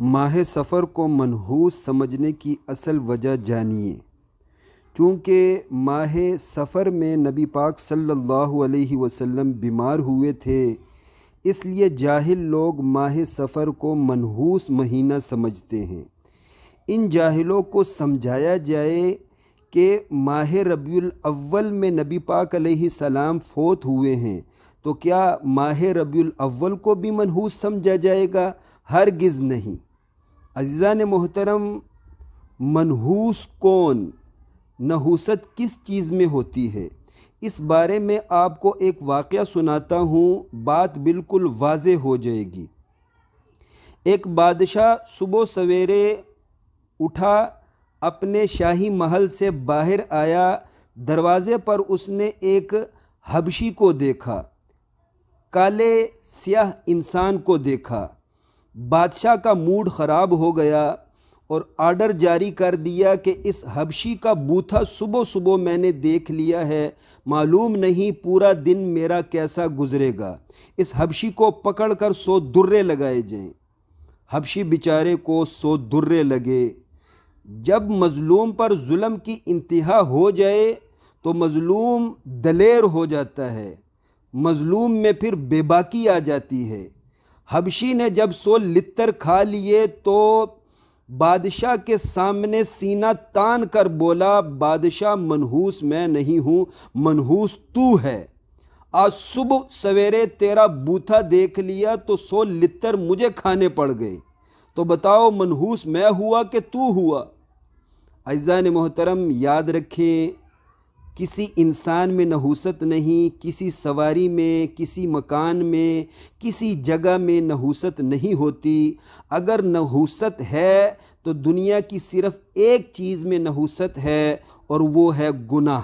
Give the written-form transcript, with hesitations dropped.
ماہ سفر کو منحوس سمجھنے کی اصل وجہ جانیے۔ چونکہ ماہ سفر میں نبی پاک صلی اللہ علیہ وسلم بیمار ہوئے تھے، اس لیے جاہل لوگ ماہ سفر کو منحوس مہینہ سمجھتے ہیں۔ ان جاہلوں کو سمجھایا جائے کہ ماہ ربیع الاول میں نبی پاک علیہ السلام فوت ہوئے ہیں، تو کیا ماہ ربیع الاول کو بھی منحوس سمجھا جائے گا؟ ہرگز نہیں۔ عزیزان محترم، منحوس کون، نحوست کس چیز میں ہوتی ہے، اس بارے میں آپ کو ایک واقعہ سناتا ہوں، بات بالکل واضح ہو جائے گی۔ ایک بادشاہ صبح سویرے اٹھا، اپنے شاہی محل سے باہر آیا، دروازے پر اس نے ایک حبشی کو دیکھا، کالے سیاہ انسان کو دیکھا۔ بادشاہ کا موڈ خراب ہو گیا اور آرڈر جاری کر دیا کہ اس حبشی کا بوتھا صبح صبح میں نے دیکھ لیا ہے، معلوم نہیں پورا دن میرا کیسا گزرے گا، اس حبشی کو پکڑ کر 100 درے لگائے جائیں۔ حبشی بیچارے کو 100 درے لگے۔ جب مظلوم پر ظلم کی انتہا ہو جائے تو مظلوم دلیر ہو جاتا ہے، مظلوم میں پھر بے باکی آ جاتی ہے۔ حبشی نے جب 100 لتر کھا لیے تو بادشاہ کے سامنے سینہ تان کر بولا، بادشاہ منحوس میں نہیں ہوں، منحوس تو ہے۔ آج صبح سویرے تیرا بوتھا دیکھ لیا تو 100 لتر مجھے کھانے پڑ گئے، تو بتاؤ منحوس میں ہوا کہ تو ہوا؟ عزیزان محترم، یاد رکھیں، کسی انسان میں نحوست نہیں، کسی سواری میں، کسی مکان میں، کسی جگہ میں نحوست نہیں ہوتی۔ اگر نحوست ہے تو دنیا کی صرف ایک چیز میں نحوست ہے، اور وہ ہے گناہ۔